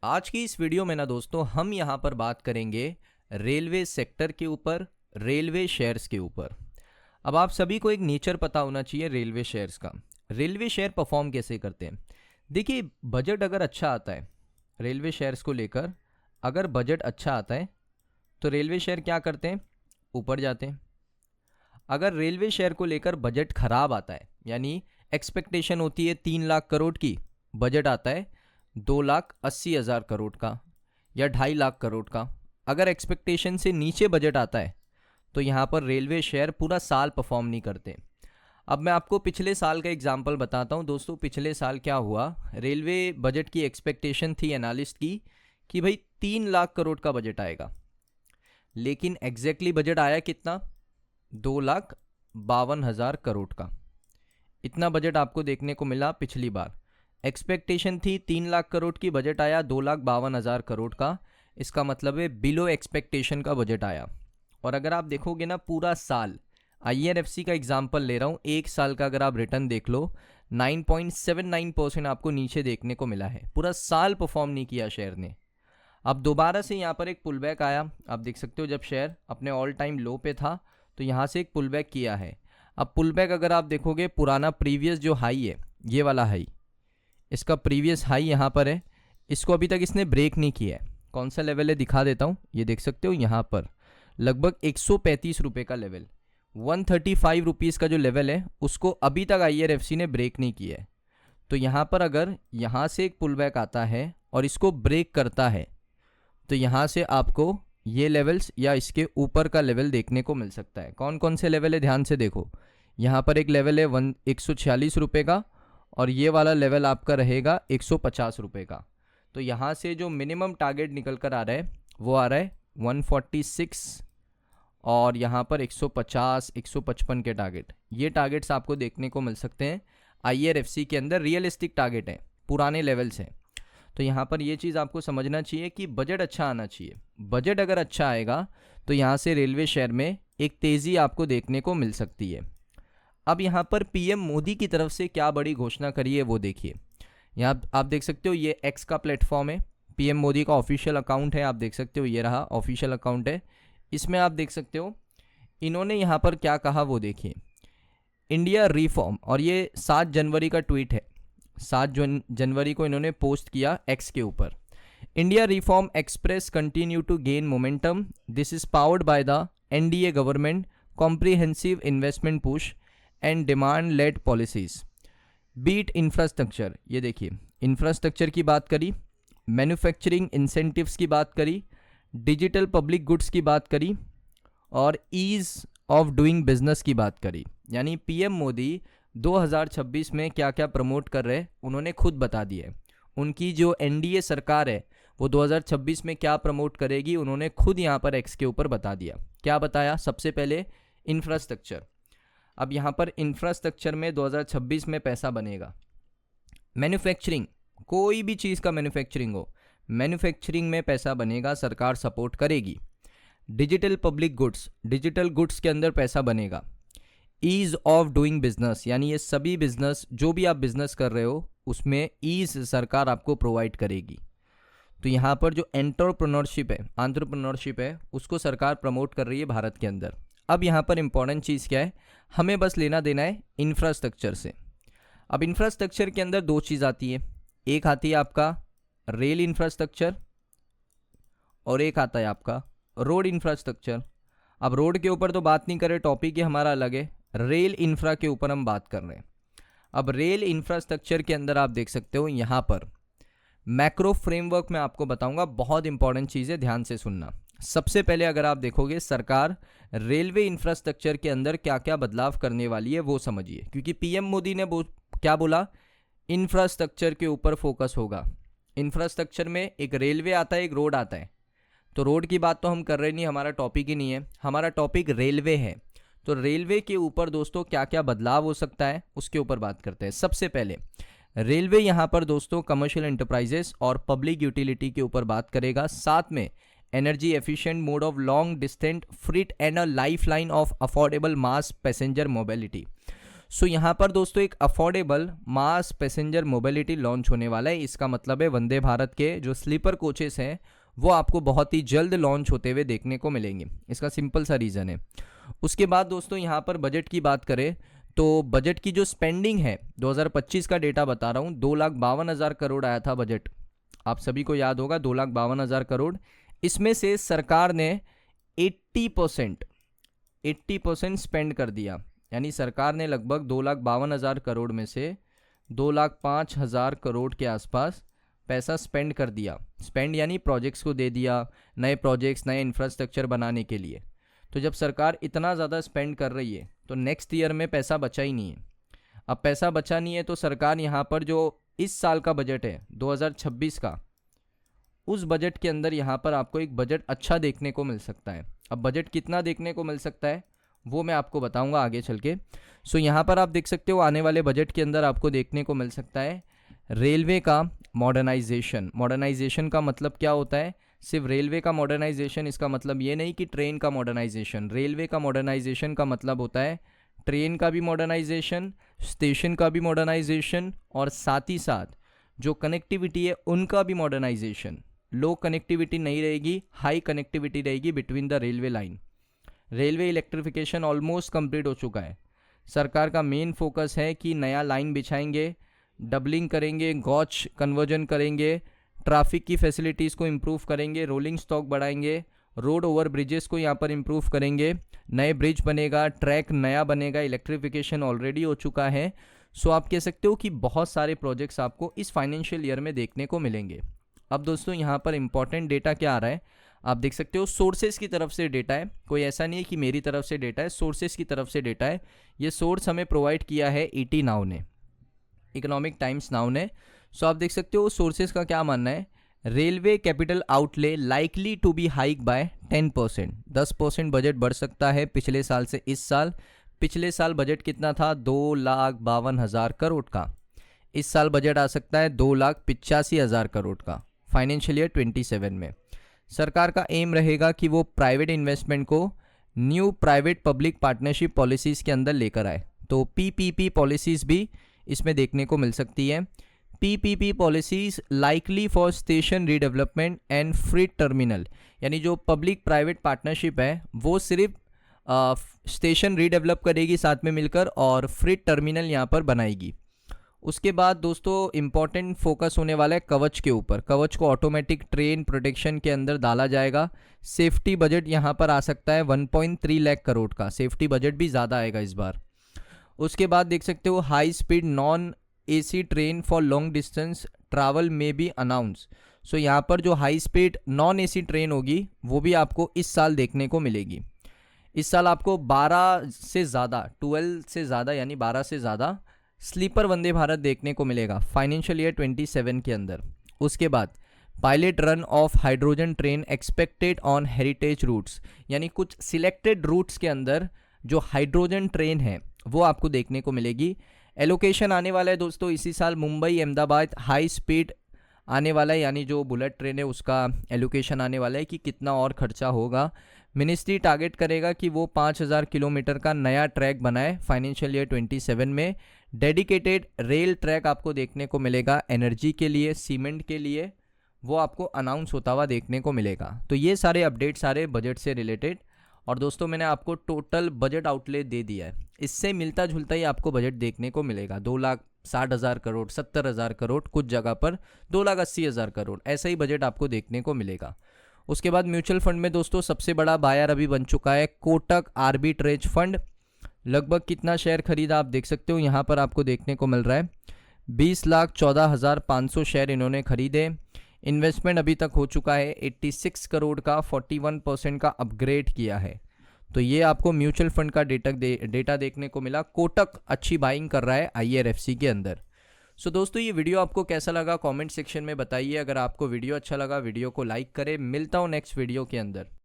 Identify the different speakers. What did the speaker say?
Speaker 1: आज की इस वीडियो में ना दोस्तों हम यहाँ पर बात करेंगे रेलवे सेक्टर के ऊपर, रेलवे शेयर्स के ऊपर। अब आप सभी को एक नेचर पता होना चाहिए रेलवे शेयर्स का। रेलवे शेयर परफॉर्म कैसे करते हैं? देखिए, बजट अगर अच्छा आता है रेलवे शेयर्स को लेकर, अगर बजट अच्छा आता है तो रेलवे शेयर क्या करते हैं? ऊपर जाते हैं। अगर रेलवे शेयर को लेकर बजट खराब आता है, यानी एक्सपेक्टेशन होती है 3 लाख करोड़ की, बजट आता है 2,80,000 करोड़ का या 2.5 लाख करोड़ का, अगर एक्सपेक्टेशन से नीचे बजट आता है तो यहाँ पर रेलवे शेयर पूरा साल परफॉर्म नहीं करते। अब मैं आपको पिछले साल का एग्जाम्पल बताता हूँ दोस्तों। पिछले साल क्या हुआ, रेलवे बजट की एक्सपेक्टेशन थी एनालिस्ट की कि भाई 3 लाख करोड़ का बजट आएगा, लेकिन एग्जैक्टली बजट आया कितना? 2,52,000 करोड़ का। इतना बजट आपको देखने को मिला पिछली बार। एक्सपेक्टेशन थी 3 लाख करोड़ की, बजट आया 2,52,000 करोड़ का। इसका मतलब है बिलो एक्सपेक्टेशन का बजट आया। और अगर आप देखोगे ना पूरा साल, IRFC का एग्जाम्पल ले रहा हूँ, एक साल का अगर आप रिटर्न देख लो 9.79% आपको नीचे देखने को मिला है। पूरा साल परफॉर्म नहीं किया शेयर ने। अब दोबारा से यहाँ पर एक पुल बैक आया, आप देख सकते हो। जब शेयर अपने ऑल टाइम लो पे था तो यहाँ से एक पुल बैक किया है। अब पुल बैक अगर आप देखोगे, पुराना प्रीवियस जो हाई है, ये वाला हाई, इसका प्रीवियस हाई यहाँ पर है, इसको अभी तक इसने ब्रेक नहीं किया है। कौन सा लेवल है दिखा देता हूँ, ये देख सकते हो यहाँ पर लगभग 135 रुपये का लेवल, 135 रुपीज़ का जो लेवल है उसको अभी तक IRFC ने ब्रेक नहीं किया है। तो यहाँ पर अगर यहाँ से एक पुल बैक आता है और इसको ब्रेक करता है तो यहाँ से आपको ये लेवल्स या इसके ऊपर का लेवल देखने को मिल सकता है। कौन कौन से लेवल है ध्यान से देखो। यहाँ पर एक लेवल है 146 रुपये का, और ये वाला लेवल आपका रहेगा 150 रुपये का। तो यहाँ से जो मिनिमम टारगेट निकल कर आ रहा है वो आ रहा है 146, और यहाँ पर 150, 155 के टारगेट। ये टारगेट्स आपको देखने को मिल सकते हैं IRFC के अंदर। रियलिस्टिक टारगेट है, पुराने लेवल्स हैं। तो यहाँ पर ये चीज़ आपको समझना चाहिए कि बजट अच्छा आना चाहिए। बजट अगर अच्छा आएगा तो यहाँ से रेलवे शेयर में एक तेज़ी आपको देखने को मिल सकती है। अब यहाँ पर PM मोदी की तरफ से क्या बड़ी घोषणा करी है वो देखिए। यहाँ आप देख सकते हो, ये X का प्लेटफॉर्म है, PM मोदी का ऑफिशियल अकाउंट है। आप देख सकते हो ये रहा ऑफिशियल अकाउंट है। इसमें आप देख सकते हो इन्होंने यहाँ पर क्या कहा वो देखिए। इंडिया रिफॉर्म, और ये 7 जनवरी का ट्वीट है, 7 जनवरी को इन्होंने पोस्ट किया X के ऊपर। India reform express continue to gain momentum, this is powered by the NDA government comprehensive investment push and demand led policies, beat infrastructure. ये देखिए, इंफ्रास्ट्रक्चर की बात करी, मैन्युफैक्चरिंग इंसेंटिव्स की बात करी, डिजिटल पब्लिक गुड्स की बात करी, और ईज ऑफ डूइंग बिजनेस की बात करी। यानी PM मोदी 2026 में क्या क्या प्रमोट कर रहे हैं उन्होंने खुद बता दिया है। उनकी जो NDA सरकार है वो 2026 में क्या प्रमोट करेगी उन्होंने खुद यहाँ पर X के ऊपर बता दिया। क्या बताया? सबसे पहले इंफ्रास्ट्रक्चर। अब यहाँ पर इंफ्रास्ट्रक्चर में 2026 में पैसा बनेगा। मैन्युफैक्चरिंग, कोई भी चीज़ का मैन्युफैक्चरिंग हो, मैन्युफैक्चरिंग में पैसा बनेगा, सरकार सपोर्ट करेगी। Digital public goods, digital goods के अंदर पैसा बनेगा। ईज़ ऑफ डूइंग बिजनेस, यानी ये सभी बिजनेस, जो भी आप बिजनेस कर रहे हो उसमें ईज़ सरकार आपको प्रोवाइड करेगी। तो यहाँ पर जो एंटरप्रेन्योरशिप है उसको सरकार प्रमोट कर रही है भारत के अंदर। अब यहाँ पर इंपॉर्टेंट चीज़ क्या है, हमें बस लेना देना है इंफ्रास्ट्रक्चर से। अब इंफ्रास्ट्रक्चर के अंदर 2 चीज़ आती है, एक आती है आपका रेल इंफ्रास्ट्रक्चर और एक आता है आपका रोड इंफ्रास्ट्रक्चर। अब रोड के ऊपर तो बात नहीं करें, टॉपिक ही हमारा अलग है। रेल इंफ्रा के ऊपर हम बात कर रहे हैं। अब रेल इंफ्रास्ट्रक्चर के अंदर आप देख सकते हो यहाँ पर मैक्रो फ्रेमवर्क में आपको बताऊंगा, बहुत इंपॉर्टेंट चीज़ है, ध्यान से सुनना। सबसे पहले अगर आप देखोगे सरकार रेलवे इंफ्रास्ट्रक्चर के अंदर क्या क्या बदलाव करने वाली है वो समझिए, क्योंकि PM मोदी ने क्या बोला, इंफ्रास्ट्रक्चर के ऊपर फोकस होगा। इंफ्रास्ट्रक्चर में एक रेलवे आता है, एक रोड आता है। तो रोड की बात तो हम कर रहे नहीं, हमारा टॉपिक ही नहीं है, हमारा टॉपिक रेलवे है। तो रेलवे के ऊपर दोस्तों क्या क्या बदलाव हो सकता है उसके ऊपर बात करते हैं। सबसे पहले रेलवे यहाँ पर दोस्तों कमर्शियल एंटरप्राइजेस और पब्लिक यूटिलिटी के ऊपर बात करेगा, साथ में energy efficient mode of long distance freight and a life line of affordable mass passenger mobility. सो यहाँ पर दोस्तों एक affordable mass passenger mobility launch होने वाला है। इसका मतलब है वंदे भारत के जो स्लीपर कोचेस हैं वो आपको बहुत ही जल्द लॉन्च होते हुए देखने को मिलेंगे। इसका सिंपल सा रीज़न है। उसके बाद दोस्तों यहाँ पर बजट की बात करें तो बजट की जो स्पेंडिंग है 2025 का डेटा बता रहा हूँ, 2,52,000 करोड़ आया था बजट। आप सभी को याद होगा 2,52,000 करोड़। इसमें से सरकार ने 80% स्पेंड कर दिया, यानी सरकार ने लगभग 2,52,000 करोड़ में से 2,05,000 करोड़ के आसपास पैसा स्पेंड कर दिया। स्पेंड यानी प्रोजेक्ट्स को दे दिया, नए प्रोजेक्ट्स, नए इंफ्रास्ट्रक्चर बनाने के लिए। तो जब सरकार इतना ज़्यादा स्पेंड कर रही है तो नेक्स्ट ईयर में पैसा बचा ही नहीं है। अब पैसा बचा नहीं है तो सरकार यहाँ पर जो इस साल का बजट है 2026 का, उस बजट के अंदर यहाँ पर आपको एक बजट अच्छा देखने को मिल सकता है। अब बजट कितना देखने को मिल सकता है वो मैं आपको बताऊंगा आगे चल के। सो यहाँ पर आप देख सकते हो आने वाले बजट के अंदर आपको देखने को मिल सकता है रेलवे का मॉडर्नाइजेशन। मॉडर्नाइजेशन का मतलब क्या होता है? सिर्फ रेलवे का मॉडर्नाइजेशन, इसका मतलब ये नहीं कि ट्रेन का मॉडर्नाइजेशन। रेलवे का मॉडर्नाइजेशन का मतलब होता है ट्रेन का भी मॉडर्नाइजेशन, स्टेशन का भी मॉडर्नाइजेशन, और साथ ही साथ जो कनेक्टिविटी है उनका भी मॉडर्नाइजेशन। लो कनेक्टिविटी नहीं रहेगी, हाई कनेक्टिविटी रहेगी between the railway line. Railway electrification almost complete हो चुका है। सरकार का मेन फोकस है कि नया लाइन बिछाएंगे, डबलिंग करेंगे, गॉच कन्वर्जन करेंगे, ट्रैफिक की फैसिलिटीज़ को इम्प्रूव करेंगे, रोलिंग स्टॉक बढ़ाएंगे, रोड ओवर ब्रिजेस को यहाँ पर इम्प्रूव करेंगे, नए ब्रिज बनेगा, ट्रैक नया बनेगा, इलेक्ट्रिफिकेशन ऑलरेडी हो चुका है। सो आप कह सकते हो कि बहुत सारे प्रोजेक्ट्स आपको इस फाइनेंशियल ईयर में देखने को मिलेंगे। अब दोस्तों यहाँ पर इंपॉर्टेंट डेटा क्या आ रहा है आप देख सकते हो, सोर्सेज की तरफ से डेटा है। कोई ऐसा नहीं है कि मेरी तरफ से डेटा है, सोर्सेज की तरफ से डेटा है। ये सोर्स हमें प्रोवाइड किया है ET नाउ ने, इकोनॉमिक टाइम्स नाउ ने। सो आप देख सकते हो सोर्सेज का क्या मानना है। Railway capital outlay likely to be hike by 10%, 10% budget बढ़ सकता है पिछले साल से इस साल। पिछले साल बजट कितना था? 2,52,000 करोड़ का। इस साल बजट आ सकता है 2,85,000 करोड़ का फाइनेंशियल ईयर 27 में। सरकार का एम रहेगा कि वो प्राइवेट इन्वेस्टमेंट को new private public partnership policies के अंदर लेकर आए। तो PPP पॉलिसीज़ भी इसमें देखने को मिल सकती है। PPP policies likely for station redevelopment and freight terminal, यानी जो पब्लिक प्राइवेट पार्टनरशिप है वो सिर्फ स्टेशन रीडेवलप करेगी साथ में मिलकर, और फ्रीट टर्मिनल यहाँ पर बनाएगी। उसके बाद दोस्तों इम्पॉर्टेंट फोकस होने वाला है कवच के ऊपर। कवच को ऑटोमेटिक ट्रेन प्रोटेक्शन के अंदर डाला जाएगा। सेफ्टी बजट यहाँ पर आ सकता है 1.3 लाख करोड़ का। सेफ्टी बजट भी ज़्यादा आएगा इस बार। उसके बाद देख सकते हो high speed non AC train for long distance travel में भी अनाउंस। सो यहाँ पर जो high speed non AC train होगी वो भी आपको इस साल देखने को मिलेगी। इस साल आपको 12 से ज़्यादा, 12 से ज़्यादा यानी 12 से ज़्यादा स्लीपर वंदे भारत देखने को मिलेगा फाइनेंशियल ईयर 27 के अंदर। उसके बाद pilot run of hydrogen train expected on heritage routes, यानी कुछ सिलेक्टेड रूट्स के अंदर जो हाइड्रोजन ट्रेन है वो आपको देखने को मिलेगी। एलोकेशन आने वाला है दोस्तों इसी साल, मुंबई अहमदाबाद हाई स्पीड आने वाला है, यानी जो बुलेट ट्रेन है उसका एलोकेशन आने वाला है कि कितना और खर्चा होगा। मिनिस्ट्री टारगेट करेगा कि वो 5,000 किलोमीटर का नया ट्रैक बनाए फाइनेंशियल ईयर 27 में। डेडिकेटेड रेल ट्रैक आपको देखने को मिलेगा एनर्जी के लिए, सीमेंट के लिए, वो आपको अनाउंस होता हुआ देखने को मिलेगा। तो ये सारे अपडेट सारे बजट से रिलेटेड। और दोस्तों मैंने आपको टोटल बजट आउटले दे दिया है, इससे मिलता जुलता ही आपको बजट देखने को मिलेगा। 2,60,000 करोड़, 70,000 करोड़, कुछ जगह पर 2,80,000 करोड़, ऐसा ही बजट आपको देखने को मिलेगा। उसके बाद म्यूचुअल फंड में दोस्तों सबसे बड़ा बायर अभी बन चुका है कोटक आर्बिट्रेज फंड। लगभग कितना शेयर खरीदा आप देख सकते हो, यहाँ पर आपको देखने को मिल रहा है 20,14,500 शेयर इन्होंने खरीदे। इन्वेस्टमेंट अभी तक हो चुका है 86 करोड़ का, 41% का अपग्रेड किया है। तो ये आपको म्यूचुअल फंड का डेटा देखने को मिला। कोटक अच्छी बाइंग कर रहा है IRFC के अंदर। सो दोस्तों ये वीडियो आपको कैसा लगा कमेंट सेक्शन में बताइए। अगर आपको वीडियो अच्छा लगा वीडियो को लाइक करें। मिलता हूँ नेक्स्ट वीडियो के अंदर।